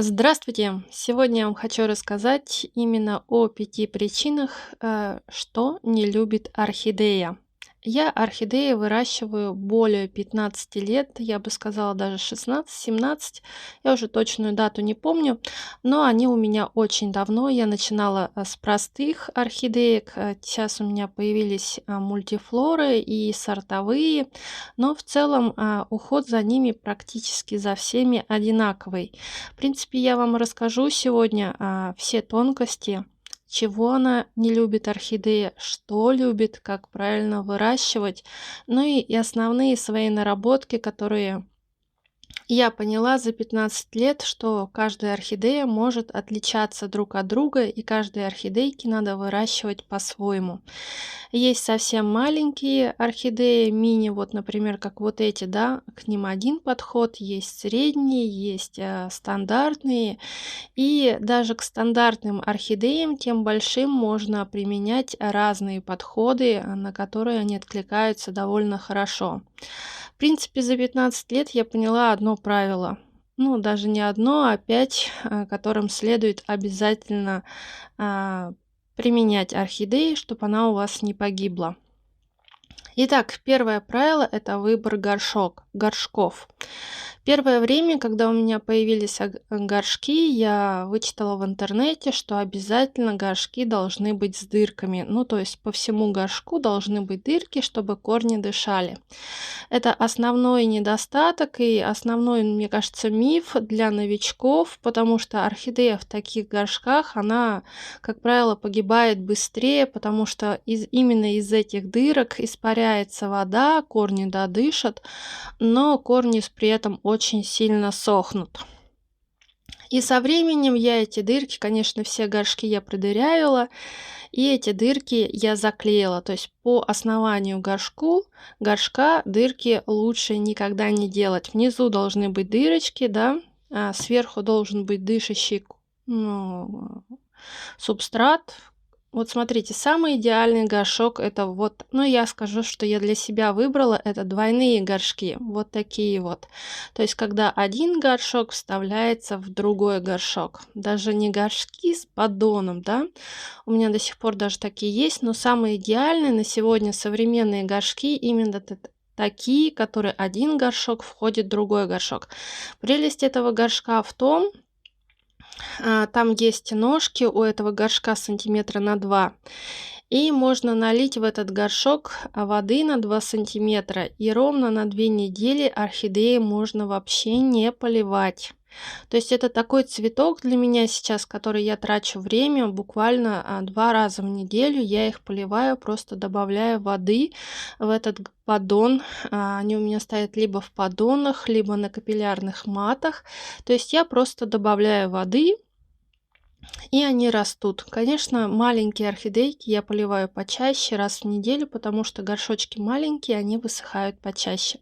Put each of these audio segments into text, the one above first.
Здравствуйте! Сегодня я вам хочу рассказать именно о 5 причинах, что не любит орхидея. Я орхидеи выращиваю более 15 лет, я бы сказала даже 16-17, я уже точную дату не помню, но они у меня очень давно. Я начинала с простых орхидеек, сейчас у меня появились мультифлоры и сортовые, но в целом уход за ними практически за всеми одинаковый. В принципе, я вам расскажу сегодня все тонкости, чего она не любит орхидея, что любит, как правильно выращивать, ну и основные свои наработки, которые я поняла за 15 лет, что каждая орхидея может отличаться друг от друга, и каждой орхидейки надо выращивать по-своему. Есть совсем маленькие орхидеи, мини, вот, например, как вот эти, да, к ним один подход, есть средние, есть стандартные, и даже к стандартным орхидеям, тем большим, можно применять разные подходы, на которые они откликаются довольно хорошо. В принципе, за 15 лет я поняла одно правило. Ну, даже не одно, а 5, которым следует обязательно а, применять орхидеи, чтобы она у вас не погибла. Итак, первое правило — это выбор горшков. Первое время, когда у меня появились горшки, я вычитала в интернете, что обязательно горшки должны быть с дырками. Ну, то есть по всему горшку должны быть дырки, чтобы корни дышали. Это основной недостаток и основной, мне кажется, миф для новичков, потому что орхидея в таких горшках, она, как правило, погибает быстрее, потому что именно из этих дырок испаряется вода, корни дышат, но корни при этом очень сильно сохнут. И со временем я эти дырки, конечно, все горшки я продырявила, и эти дырки я заклеила. То есть по основанию горшка дырки лучше никогда не делать. Внизу должны быть дырочки, да, сверху должен быть дышащий субстрат. Вот смотрите, самый идеальный горшок — это вот, ну я скажу, что я для себя выбрала, это двойные горшки, вот такие вот. То есть когда один горшок вставляется в другой горшок, даже не горшки с поддоном, да, у меня до сих пор даже такие есть, но самые идеальные на сегодня современные горшки именно такие, которые один горшок входит в другой горшок. Прелесть этого горшка в том, там есть ножки у этого горшка сантиметра на 2. И можно налить в этот горшок воды на 2 сантиметра. И ровно на 2 недели орхидеи можно вообще не поливать. То есть это такой цветок для меня сейчас, который я трачу время буквально 2 раза в неделю. Я их поливаю, просто добавляя воды в этот поддон. Они у меня стоят либо в поддонах, либо на капиллярных матах. То есть я просто добавляю воды, и они растут. Конечно, маленькие орхидейки я поливаю почаще, раз в неделю, потому что горшочки маленькие, они высыхают почаще.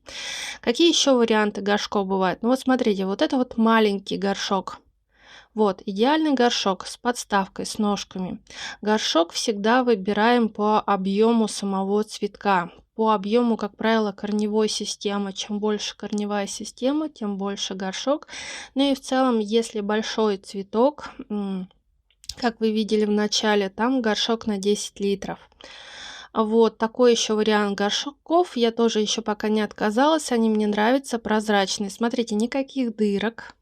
Какие еще варианты горшков бывают? Ну вот смотрите, вот это вот маленький горшок. Вот, идеальный горшок с подставкой, с ножками. Горшок всегда выбираем по объему самого цветка. По объему, как правило, корневой системы. Чем больше корневая система, тем больше горшок. Ну и в целом, если большой цветок, как вы видели в начале, там горшок на 10 литров. Вот такой еще вариант горшков. Я тоже еще пока не отказалась. Они мне нравятся, прозрачные. Смотрите, никаких дырок.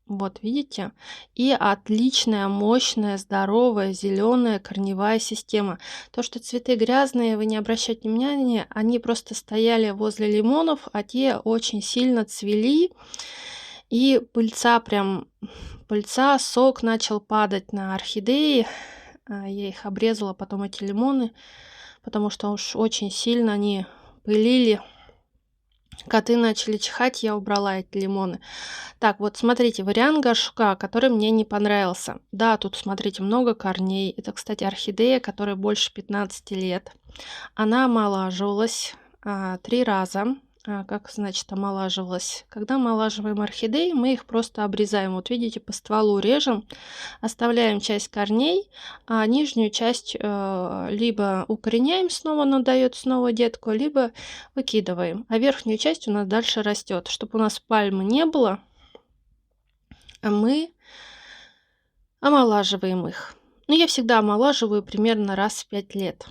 Вот, видите? И отличная, мощная, здоровая, зеленая корневая система. То, что цветы грязные, вы не обращайте внимания, они просто стояли возле лимонов, а те очень сильно цвели. И пыльца, сок начал падать на орхидеи. Я их обрезала, потом эти лимоны, потому что уж очень сильно они пылили. Коты начали чихать, я убрала эти лимоны. Так, вот смотрите, вариант горшка, который мне не понравился. Да, тут, смотрите, много корней. Это, кстати, орхидея, которая больше 15 лет. Она омолаживалась 3 раза. Как значит омолаживалась? Когда омолаживаем орхидеи, мы их просто обрезаем. Вот видите, по стволу режем, оставляем часть корней, а нижнюю часть либо укореняем снова, но дает снова детку, либо выкидываем. А верхнюю часть у нас дальше растет. Чтобы у нас пальмы не было, мы Омолаживаем их. Ну, я всегда омолаживаю примерно раз в 5 лет.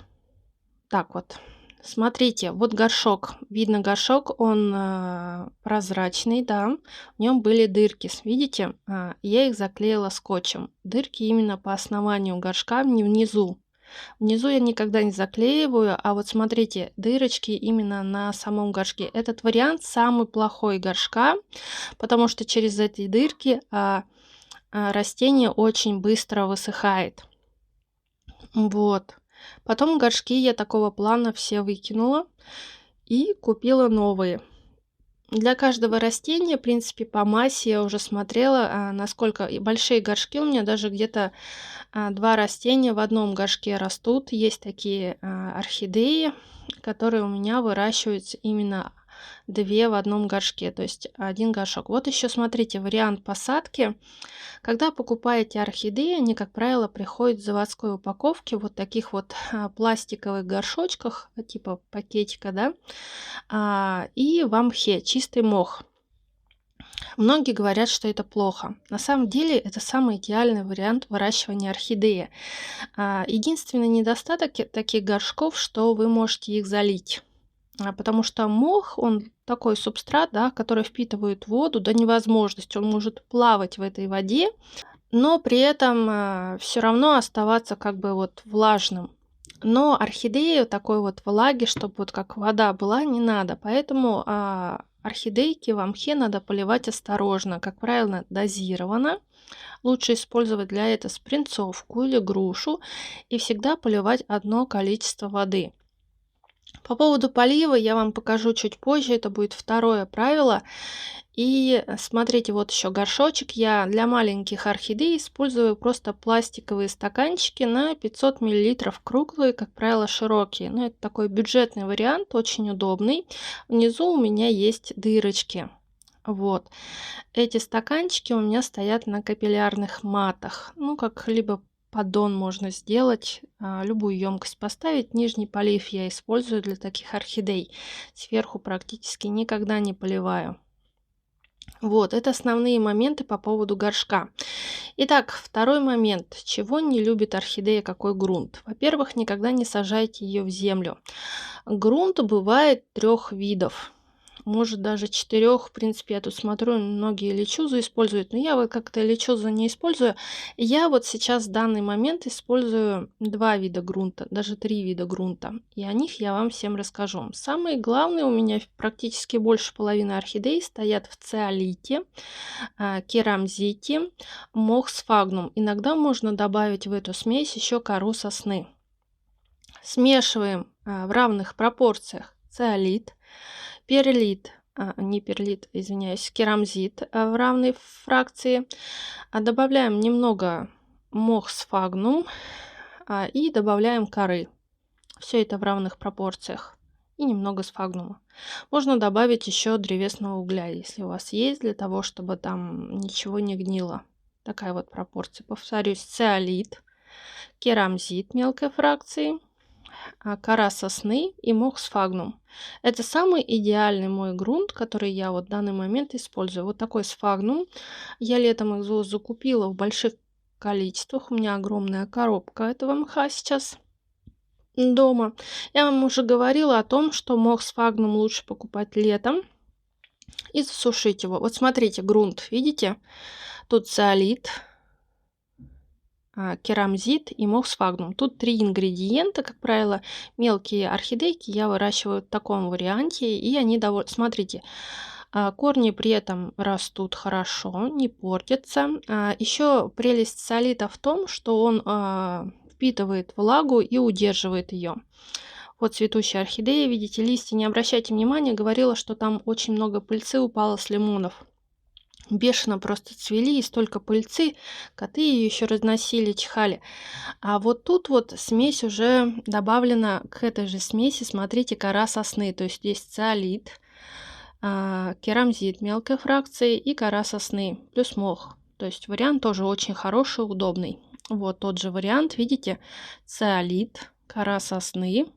Так вот. Смотрите, вот горшок. Видно горшок, он прозрачный, да. В нем были дырки. Видите? Я их заклеила скотчем. Дырки именно по основанию горшка, не внизу. Внизу я никогда не заклеиваю, а вот смотрите, дырочки именно на самом горшке. Этот вариант самый плохой горшка, потому что через эти дырки растение очень быстро высыхает. Вот. Потом горшки я такого плана все выкинула и купила новые. Для каждого растения, в принципе, по массе я уже смотрела, насколько и большие горшки у меня даже где-то 2 растения в одном горшке растут. Есть такие орхидеи, которые у меня выращиваются именно 2 в одном горшке, то есть один горшок. Вот еще смотрите, вариант посадки. Когда покупаете орхидеи, они, как правило, приходят в заводской упаковке, вот таких вот пластиковых горшочках, типа пакетика, да, и в мхе, чистый мох. Многие говорят, что это плохо. На самом деле это самый идеальный вариант выращивания орхидеи. Единственный недостаток таких горшков, что вы можете их залить. Потому что мох, он такой субстрат, да, который впитывает воду до невозможности. Он может плавать в этой воде, но при этом все равно оставаться как бы вот влажным. Но орхидеи такой вот влаги, чтобы вот как вода была, не надо. Поэтому орхидейки в мхе надо поливать осторожно, как правило, дозированно. Лучше использовать для этого спринцовку или грушу и всегда поливать одно количество воды. По поводу полива я вам покажу чуть позже, это будет второе правило. И смотрите, вот еще горшочек. Я для маленьких орхидей использую просто пластиковые стаканчики на 500 мл, круглые, как правило, широкие. Но это такой бюджетный вариант, очень удобный. Внизу у меня есть дырочки. Вот. Эти стаканчики у меня стоят на капиллярных матах. Ну, как либо поддон можно сделать, любую емкость поставить. Нижний полив я использую для таких орхидей. Сверху практически никогда не поливаю. Вот, это основные моменты по поводу горшка. Итак, второй момент. Чего не любит орхидея, какой грунт? Во-первых, никогда не сажайте ее в землю. Грунт бывает 3 видов. Может даже 4, в принципе, я тут смотрю, многие лечузу используют, но я вот как-то лечузу не использую. Я вот сейчас в данный момент использую 2 вида грунта, даже 3 вида грунта, и о них я вам всем расскажу. Самые главные у меня практически больше половины орхидей стоят в циолите, керамзите, мох сфагнум. Иногда можно добавить в эту смесь еще кору сосны. Смешиваем в равных пропорциях циолит, перлит, не перлит, извиняюсь, керамзит в равной фракции. Добавляем немного мох сфагнум и добавляем коры. Все это в равных пропорциях. И немного сфагнума. Можно добавить еще древесного угля, если у вас есть, для того, чтобы там ничего не гнило. Такая вот пропорция. Повторюсь, циолит, керамзит мелкой фракции, кора сосны и мох сфагнум. Это самый идеальный мой грунт, который я вот в данный момент использую. Вот такой сфагнум. Я летом их закупила в больших количествах. У меня огромная коробка этого мха сейчас дома. Я вам уже говорила о том, что мох сфагнум лучше покупать летом и засушить его. Вот смотрите, грунт, видите? Тут циолит, керамзит и мох сфагнум. Тут 3 ингредиента, как правило, мелкие орхидейки я выращиваю в таком варианте, и они довольно... Смотрите, корни при этом растут хорошо, не портятся. Еще прелесть циолита в том, что он впитывает влагу и удерживает ее. Вот цветущая орхидея, видите, листья, не обращайте внимания, говорила, что там очень много пыльцы упало с лимонов. Бешено просто цвели, и столько пыльцы, коты ее еще разносили, чихали. А вот тут вот смесь уже добавлена к этой же смеси, смотрите, кора сосны, то есть здесь циолит, керамзит мелкой фракции и кора сосны, плюс мох. То есть вариант тоже очень хороший, удобный. Вот тот же вариант, видите, циолит, кора сосны,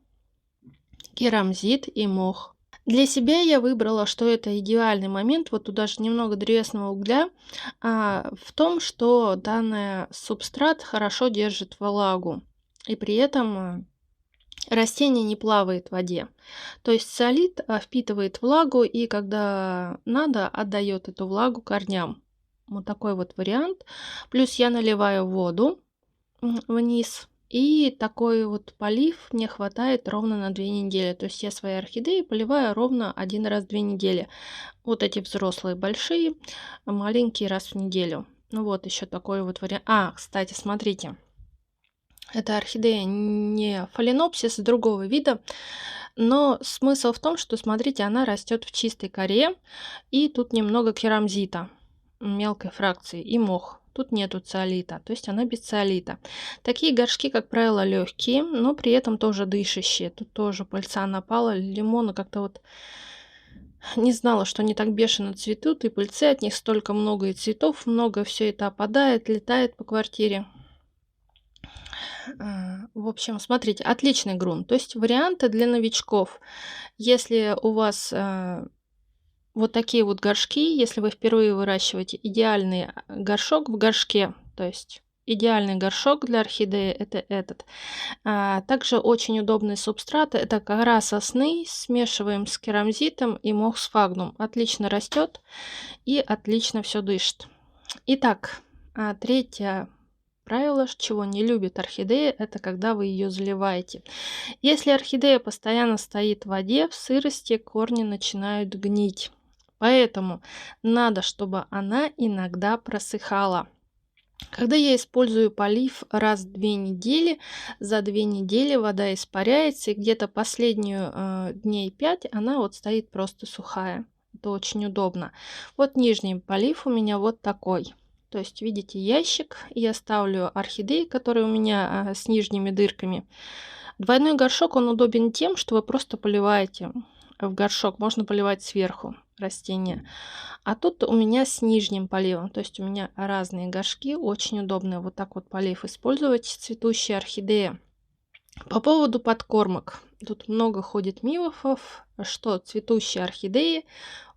керамзит и мох. Для себя я выбрала, что это идеальный момент, вот туда же немного древесного угля, в том, что данный субстрат хорошо держит влагу, и при этом растение не плавает в воде. То есть солид впитывает влагу и, когда надо, отдает эту влагу корням. Вот такой вот вариант. Плюс я наливаю воду вниз. И такой вот полив мне хватает ровно на 2 недели. То есть я свои орхидеи поливаю ровно 1 раз в 2 недели. Вот эти взрослые большие, маленькие раз в неделю. Ну вот еще такой вот вариант. Кстати, смотрите. Это орхидея не фаленопсис, другого вида. Но смысл в том, что, смотрите, она растет в чистой коре. И тут немного керамзита мелкой фракции и мох. Тут нету циолита, то есть она без циолита. Такие горшки, как правило, легкие, но при этом тоже дышащие. Тут тоже пыльца напала, лимоны как-то вот не знала, что они так бешено цветут, и пыльцы от них столько много, и цветов много, все это опадает, летает по квартире. В общем, смотрите, отличный грунт. То есть варианты для новичков. Если у вас вот такие вот горшки, если вы впервые выращиваете, идеальный горшок в горшке, то есть идеальный горшок для орхидеи это этот. Также очень удобный субстрат это кора сосны, смешиваем с керамзитом и мох сфагнум. Отлично растет и отлично все дышит. Итак, третье правило, чего не любит орхидея, это когда вы ее заливаете. Если орхидея постоянно стоит в воде, в сырости корни начинают гнить. Поэтому надо, чтобы она иногда просыхала. Когда я использую полив раз в 2 недели, за 2 недели вода испаряется, и где-то последнюю дней 5 она вот стоит просто сухая. Это очень удобно. Вот нижний полив у меня вот такой. То есть, видите, ящик, я ставлю орхидеи, которые у меня с нижними дырками. Двойной горшок, он удобен тем, что вы просто поливаете в горшок, можно поливать сверху растения. А тут у меня с нижним поливом, то есть у меня разные горшки, очень удобно вот так вот полив использовать цветущие орхидеи. По поводу подкормок. Тут много ходит мифов, что цветущие орхидеи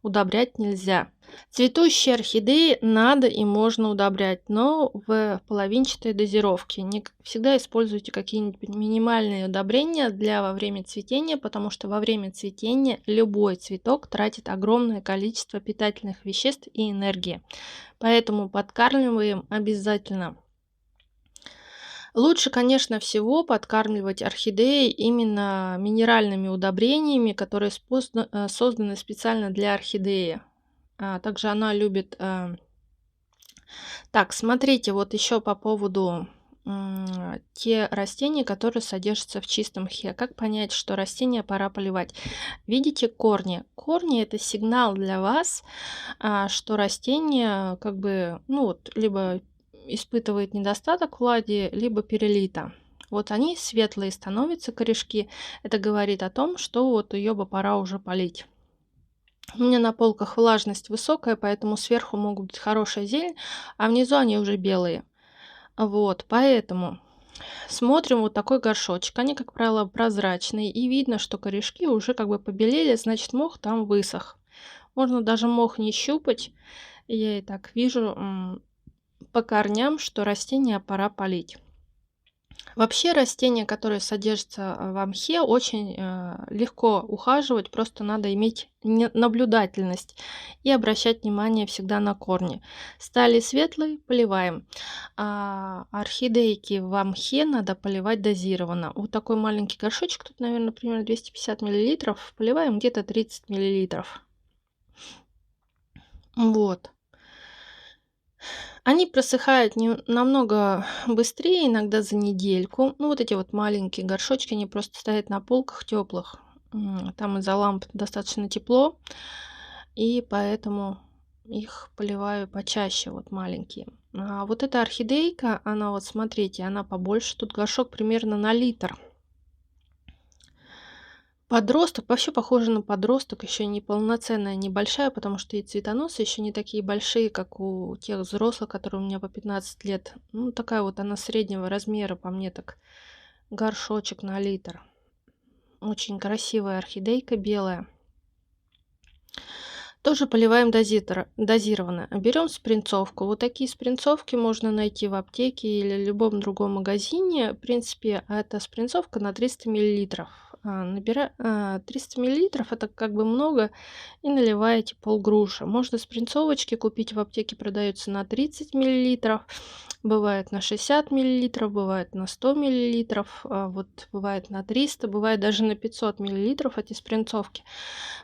удобрять нельзя. Цветущие орхидеи надо и можно удобрять, но в половинчатой дозировке. Не всегда используйте какие-нибудь минимальные удобрения для во время цветения, потому что во время цветения любой цветок тратит огромное количество питательных веществ и энергии. Поэтому подкармливаем обязательно. Лучше, конечно, всего подкармливать орхидеи именно минеральными удобрениями, которые созданы специально для орхидеи. Также она любит... Так, смотрите, вот еще по поводу те растения, которые содержатся в чистом мхе. Как понять, что растение пора поливать? Видите корни? Корни это сигнал для вас, что растение как бы, ну вот, либо испытывает недостаток влаги, либо перелито. Вот они светлые становятся, корешки. Это говорит о том, что вот ее бы пора уже полить. У меня на полках влажность высокая, поэтому сверху могут быть хорошая зелень, а внизу они уже белые. Вот, поэтому смотрим вот такой горшочек. Они, как правило, прозрачные, и видно, что корешки уже как бы побелели, значит мох там высох. Можно даже мох не щупать. Я и так вижу по корням, что растение пора полить. Вообще растения, которые содержатся в мхе, очень легко ухаживать, просто надо иметь наблюдательность и обращать внимание всегда на корни. Стали светлые, поливаем. Орхидейки в мхе надо поливать дозированно. Вот такой маленький горшочек, тут, наверное, примерно 250 мл, поливаем где-то 30 мл. Вот. Они просыхают намного быстрее, иногда за недельку. Ну, вот эти вот маленькие горшочки, они просто стоят на полках теплых. Там из-за ламп достаточно тепло, и поэтому их поливаю почаще, вот маленькие. Вот эта орхидейка, она вот, смотрите, она побольше. Тут горшок примерно на литр. Подросток, вообще похоже на подросток, еще не полноценная, небольшая, потому что и цветоносы еще не такие большие, как у тех взрослых, которые у меня по 15 лет. Ну, такая вот она среднего размера, по мне так, горшочек на литр. Очень красивая орхидейка белая. Тоже поливаем дозированно. Берем спринцовку. Вот такие спринцовки можно найти в аптеке или любом другом магазине. В принципе, это спринцовка на 300 миллилитров. 300 миллилитров это как бы много, и наливаете полгруши. Можно спринцовочки купить в аптеке, продаются на 30 миллилитров. Бывает на 60 миллилитров, бывает на 100 миллилитров, вот бывает на 300, бывает даже на 500 миллилитров эти спринцовки.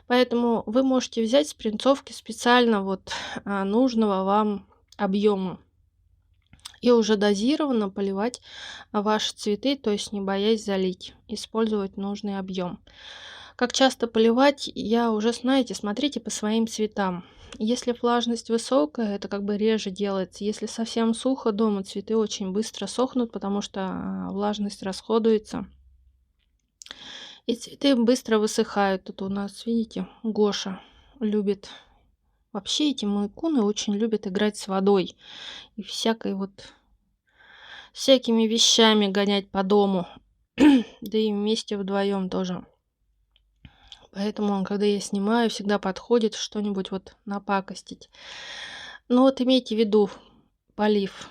Поэтому вы можете взять спринцовки специально вот нужного вам объема и уже дозированно поливать ваши цветы, то есть не боясь залить, использовать нужный объем. Как часто поливать, я уже, знаете, смотрите по своим цветам. Если влажность высокая, это как бы реже делается. Если совсем сухо дома, цветы очень быстро сохнут, потому что влажность расходуется. И цветы быстро высыхают. Тут у нас, видите, Гоша любит. Вообще эти майкуны очень любят играть с водой. И всякими вещами гонять по дому. Да и вместе вдвоем тоже. Поэтому, когда я снимаю, всегда подходит что-нибудь вот напакостить. Но вот имейте в виду, полив.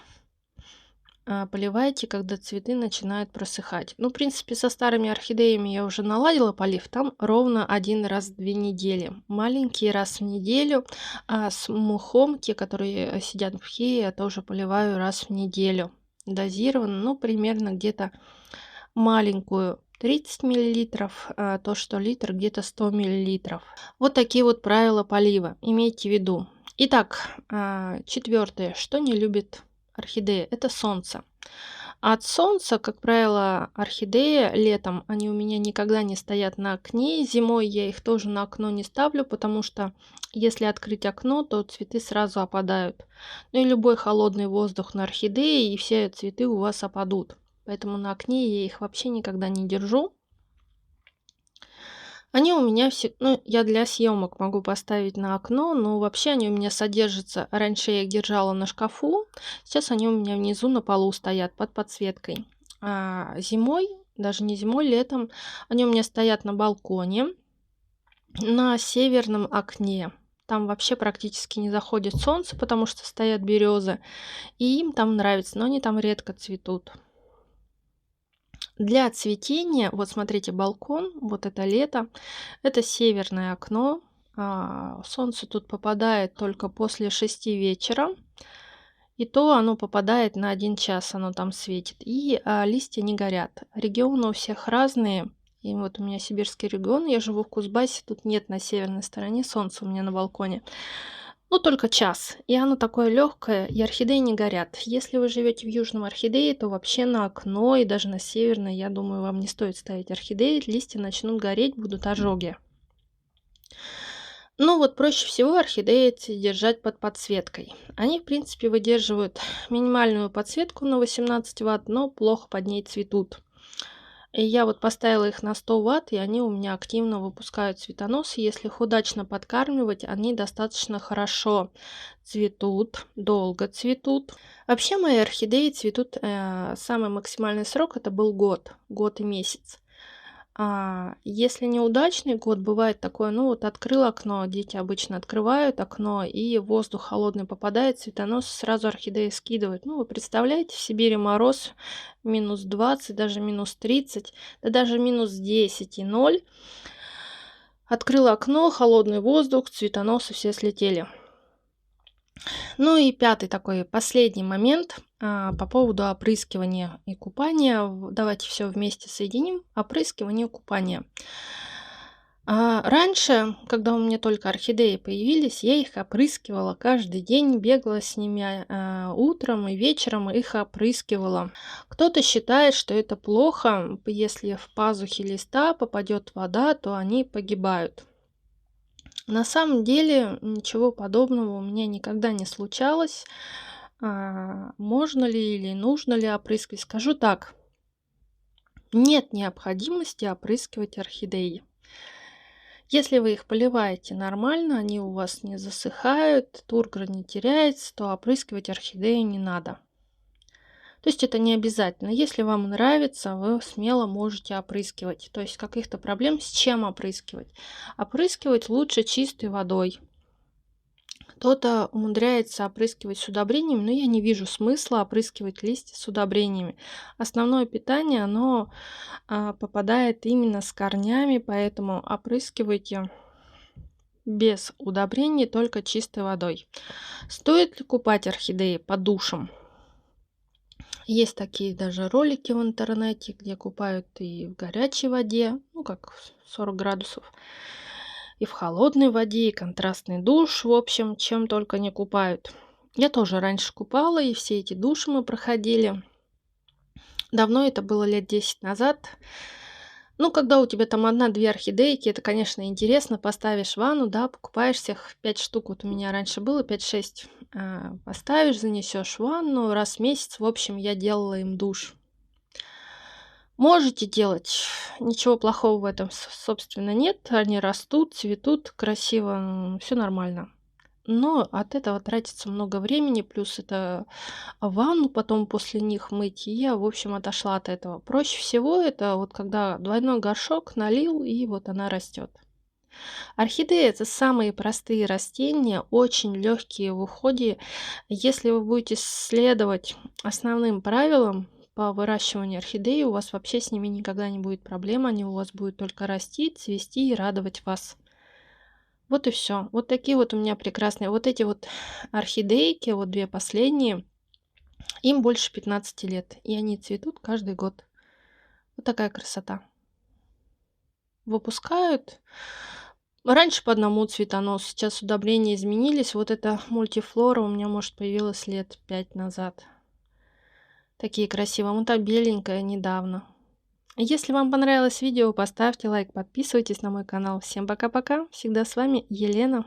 Поливайте, когда цветы начинают просыхать. Ну, в принципе, со старыми орхидеями я уже наладила полив. Там ровно 1 раз в 2 недели. Маленькие раз в неделю. А с мухом, те, которые сидят в хее, я тоже поливаю раз в неделю. Дозированно, ну, примерно где-то маленькую 30 миллилитров, то, что литр, где-то 100 миллилитров. Вот такие вот правила полива. Имейте в виду. Итак, 4. Что не любит орхидея? Это солнце. От солнца, как правило, орхидеи летом, они у меня никогда не стоят на окне. Зимой я их тоже на окно не ставлю, потому что если открыть окно, то цветы сразу опадают. Ну и любой холодный воздух на орхидеи, и все цветы у вас опадут. Поэтому на окне я их вообще никогда не держу. Они у меня все, ну, я для съемок могу поставить на окно, но вообще они у меня содержатся. Раньше я их держала на шкафу, сейчас они у меня внизу на полу стоят под подсветкой. А зимой, даже не зимой, летом, они у меня стоят на балконе, на северном окне. Там вообще практически не заходит солнце, потому что стоят березы, и им там нравится, но они там редко цветут. Для цветения, вот смотрите, балкон, вот это лето, это северное окно. Солнце тут попадает только после 6 вечера. И то оно попадает на 1 час, оно там светит. И листья не горят. Регионы у всех разные. И вот у меня сибирский регион, я живу в Кузбассе, тут нет на северной стороне солнца у меня на балконе. Ну, только час. И оно такое легкое, и орхидеи не горят. Если вы живете в Южном орхидее, то вообще на окно и даже на северной, я думаю, вам не стоит ставить орхидеи. Листья начнут гореть, будут ожоги. Ну вот проще всего орхидеи держать под подсветкой. Они, в принципе, выдерживают минимальную подсветку на 18 Вт, но плохо под ней цветут. И я вот поставила их на 100 Вт, и они у меня активно выпускают цветоносы. Если их удачно подкармливать, они достаточно хорошо цветут, долго цветут. Вообще мои орхидеи цветут, самый максимальный срок это был год и месяц. Если неудачный год, бывает такое, ну вот открыл окно, дети обычно открывают окно, и воздух холодный попадает, цветонос сразу орхидеи скидывают. Ну, вы представляете, в Сибири мороз минус 20, даже минус 30, да даже минус 10 и 0. Открыл окно, холодный воздух, цветоносы все слетели. Ну и 5 такой последний момент по поводу опрыскивания и купания. Давайте все вместе соединим. Опрыскивание и купание. Раньше, когда у меня только орхидеи появились, я их опрыскивала каждый день, бегала с ними утром и вечером их опрыскивала. Кто-то считает, что это плохо, если в пазухи листа попадет вода, то они погибают. На самом деле ничего подобного у меня никогда не случалось. Можно ли или нужно ли опрыскивать? Скажу так, нет необходимости опрыскивать орхидеи. Если вы их поливаете нормально, они у вас не засыхают, тургор не теряется, то опрыскивать орхидеи не надо. То То есть это не обязательно. Если вам нравится, вы смело можете опрыскивать. То есть каких-то проблем с чем опрыскивать? Опрыскивать лучше чистой водой. Кто-то умудряется опрыскивать с удобрениями, но я не вижу смысла опрыскивать листья с удобрениями. Основное питание, оно попадает именно с корнями, поэтому опрыскивайте без удобрений, только чистой водой. Стоит ли купать орхидеи под душем? Есть такие даже ролики в интернете, где купают и в горячей воде, ну как 40 градусов, и в холодной воде, и контрастный душ, в общем, чем только не купают. Я тоже раньше купала, и все эти души мы проходили. Давно это было, лет 10 назад. Ну, когда у тебя там одна-две орхидейки, это, конечно, интересно. Поставишь ванну, да, покупаешься их 5 штук. Вот у меня раньше было 5-6. Поставишь, занесешь в ванну раз в месяц. В общем, я делала им душ. Можете делать. Ничего плохого в этом, собственно, нет. Они растут, цветут красиво, все нормально. Но от этого тратится много времени, плюс это ванну потом после них мыть. И я, в общем, отошла от этого. Проще всего это вот когда двойной горшок налил, и вот она растет. Орхидеи это самые простые растения, очень легкие в уходе. Если вы будете следовать основным правилам по выращиванию орхидеи, у вас вообще с ними никогда не будет проблем. Они у вас будут только расти, цвести и радовать вас. Вот и все. Вот такие вот у меня прекрасные. Вот эти вот орхидейки, вот две последние, им больше 15 лет. И они цветут каждый год. Вот такая красота. Выпускают. Раньше по одному цветонос, сейчас удобрения изменились. Вот эта мультифлора у меня, может, появилась лет 5 назад. Такие красивые. Вот та беленькая недавно. Если вам понравилось видео, поставьте лайк, подписывайтесь на мой канал. Всем пока-пока. Всегда с вами Елена.